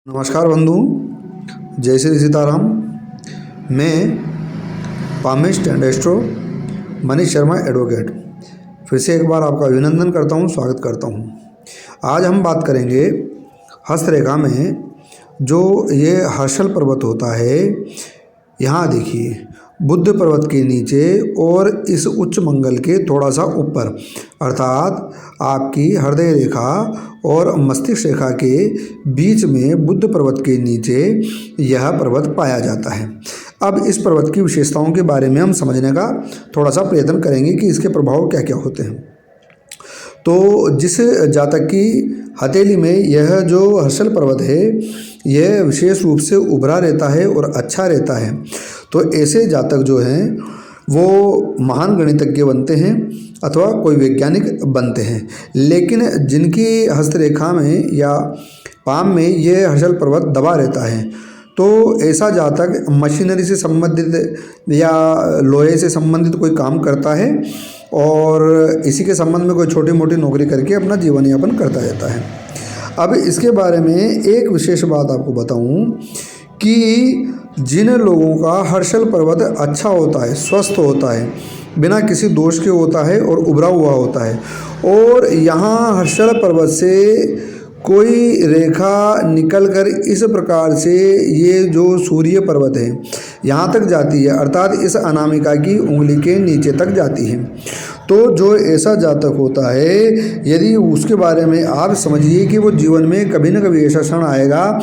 नमस्कार बंधु, जय श्री सीताराम। मैं palmist and astro Manish Sharma advocate फिर से एक बार आपका अभिनंदन करता हूं, स्वागत करता हूं। आज हम बात करेंगे हस्तरेखा में जो ये हर्षल पर्वत होता है। यहाँ देखिए, बुध पर्वत के नीचे और इस उच्च मंगल के थोड़ा सा ऊपर, अर्थात आपकी हृदय रेखा और मस्तिष्क रेखा के बीच में बुध पर्वत के नीचे यह पर्वत पाया जाता है। अब इस पर्वत की विशेषताओं के बारे में हम समझने का थोड़ा सा प्रयत्न करेंगे कि इसके प्रभाव क्या क्या होते हैं। तो जिस जातक की हथेली में यह जो हर्षल पर्वत है, यह विशेष रूप से उभरा रहता है और अच्छा रहता है, तो ऐसे जातक जो हैं वो महान गणितज्ञ बनते हैं अथवा कोई वैज्ञानिक बनते हैं। लेकिन जिनकी हस्तरेखा में या पाम में ये हर्षल पर्वत दबा रहता है, तो ऐसा जातक मशीनरी से संबंधित या लोहे से संबंधित कोई काम करता है और इसी के संबंध में कोई छोटी मोटी नौकरी करके अपना जीवन यापन करता रहता है। अब इसके बारे में एक विशेष बात आपको बताऊं कि जिन लोगों का हर्षल पर्वत अच्छा होता है, स्वस्थ होता है, बिना किसी दोष के होता है और उभरा हुआ होता है, और यहाँ हर्षल पर्वत से कोई रेखा निकलकर इस प्रकार से ये जो सूर्य पर्वत है यहाँ तक जाती है, अर्थात इस अनामिका की उंगली के नीचे तक जाती है, तो जो ऐसा जातक होता है, यदि उसके बारे में आप समझिए कि वो जीवन में कभी न कभी ऐसा क्षण आएगा,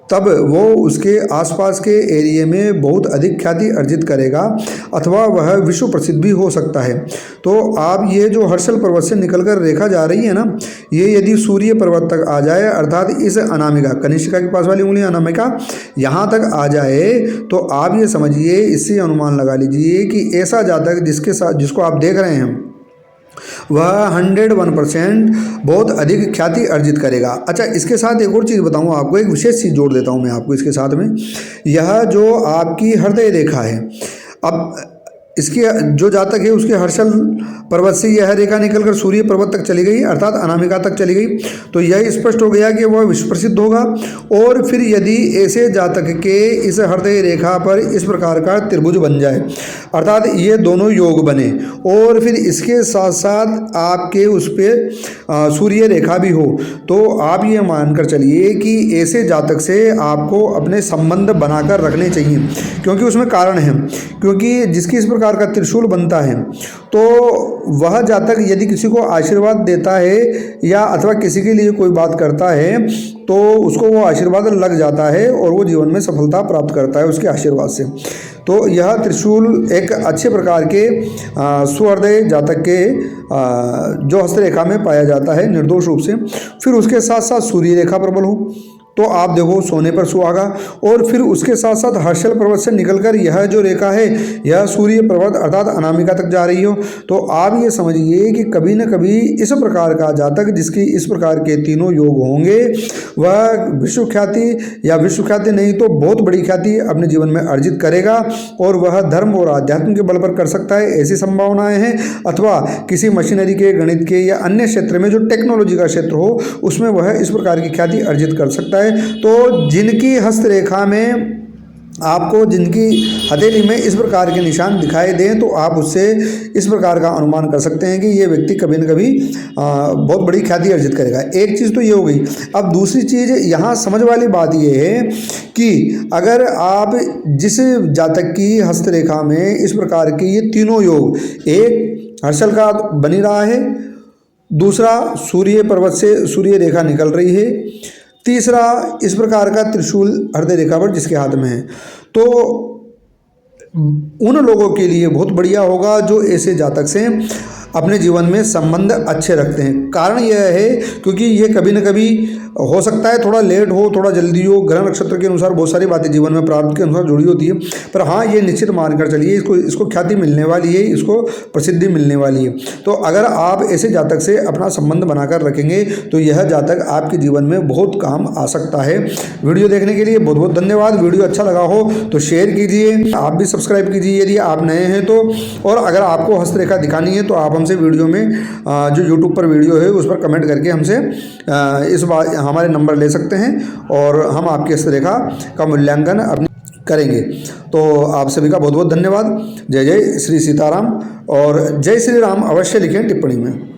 तब वो उसके आसपास के एरिया में बहुत अधिक ख्याति अर्जित करेगा अथवा वह विश्व प्रसिद्ध भी हो सकता है। तो आप ये जो हर्षल पर्वत से निकलकर रेखा जा रही है ना, ये यदि सूर्य पर्वत तक आ जाए, अर्थात इस अनामिका, कनिष्ठिका के पास वाली उंगली अनामिका यहाँ तक आ जाए, तो आप ये समझिए, इससे अनुमान लगा लीजिए कि ऐसा जातक जिसको आप देख रहे हैं वह 101% बहुत अधिक ख्याति अर्जित करेगा। अच्छा, इसके साथ एक और चीज़ बताऊँ आपको, एक विशेष चीज़ जोड़ देता हूँ मैं आपको इसके साथ में। यह जो आपकी हृदय रेखा है, अब इसके जो जातक है उसके हर्षल पर्वत से यह रेखा निकलकर सूर्य पर्वत तक चली गई, अर्थात अनामिका तक चली गई, तो यह स्पष्ट हो गया कि वह विश्व प्रसिद्ध होगा। और फिर यदि ऐसे जातक के इस हृदय रेखा पर इस प्रकार का त्रिभुज बन जाए, अर्थात ये दोनों योग बने, और फिर इसके साथ साथ आपके उस पर सूर्य रेखा भी हो, तो आप ये मानकर चलिए कि ऐसे जातक से आपको अपने संबंध बनाकर रखने चाहिए। क्योंकि उसमें कारण है, क्योंकि जिसकी इस प्रकार का त्रिशूल बनता है, तो वह जातक यदि किसी को आशीर्वाद देता है या अथवा किसी के लिए कोई बात करता है, तो उसको वो आशीर्वाद लग जाता है और वो जीवन में सफलता प्राप्त करता है उसके आशीर्वाद से। तो यह त्रिशूल एक अच्छे प्रकार के सुहृदय जातक के जो हस्तरेखा में पाया जाता है निर्दोष रूप से। फिर उसके साथ साथ सूर्य रेखा प्रबल हो, तो आप देखो सोने पर सुहागा, और फिर उसके साथ साथ हर्षल पर्वत से निकलकर यह जो रेखा है यह सूर्य पर्वत अर्थात अनामिका तक जा रही हो, तो आप ये समझिए कि कभी न कभी इस प्रकार का जातक जिसकी इस प्रकार के तीनों योग होंगे, वह विश्व ख्याति या विश्व ख्याति नहीं तो बहुत बड़ी ख्याति अपने जीवन में अर्जित करेगा, और वह धर्म और आध्यात्म के बल पर कर सकता है, ऐसी संभावनाएं हैं। अथवा किसी मशीनरी के, गणित के या अन्य क्षेत्र में जो टेक्नोलॉजी का क्षेत्र हो, उसमें वह इस प्रकार की ख्याति अर्जित कर सकता है। तो जिनकी हस्तरेखा में आपको, जिनकी हथेली में इस प्रकार के निशान दिखाई दें, तो आप उससे इस प्रकार का अनुमान कर सकते हैं कि ये व्यक्ति कभी न कभी बहुत बड़ी ख्याति अर्जित करेगा। एक चीज़ तो ये हो गई। अब दूसरी चीज़ यहाँ समझ वाली बात ये है कि अगर आप जिस जातक की हस्तरेखा में इस प्रकार के ये तीनों योग, एक हर्षल का बनी रहा है, दूसरा सूर्य पर्वत से सूर्य रेखा निकल रही है, तीसरा इस प्रकार का त्रिशूल हृदय रेखा पर जिसके हाथ में है, तो उन लोगों के लिए बहुत बढ़िया होगा जो ऐसे जातक से अपने जीवन में संबंध अच्छे रखते हैं। कारण यह है क्योंकि ये कभी न कभी हो सकता है थोड़ा लेट हो, थोड़ा जल्दी हो, ग्रह नक्षत्र के अनुसार बहुत सारी बातें जीवन में प्रारब्ध के अनुसार जुड़ी होती है, पर हाँ ये निश्चित मानकर चलिए इसको ख्याति मिलने वाली है, इसको प्रसिद्धि मिलने वाली है। तो अगर आप ऐसे जातक से अपना संबंध बनाकर रखेंगे तो यह जातक आपके जीवन में बहुत काम आ सकता है। वीडियो देखने के लिए बहुत बहुत धन्यवाद। वीडियो अच्छा लगा हो तो शेयर कीजिए, आप भी सब्सक्राइब कीजिए यदि आप नए हैं तो, और अगर आपको हस्तरेखा दिखानी है तो आप हमसे वीडियो में जो यूट्यूब पर वीडियो है उस पर कमेंट करके हमसे इस बात हमारे नंबर ले सकते हैं और हम आपकी हस्तरेखा का मूल्यांकन अपनी करेंगे। तो आप सभी का बहुत बहुत धन्यवाद। जय जय श्री सीताराम और जय श्री राम अवश्य लिखें टिप्पणी में।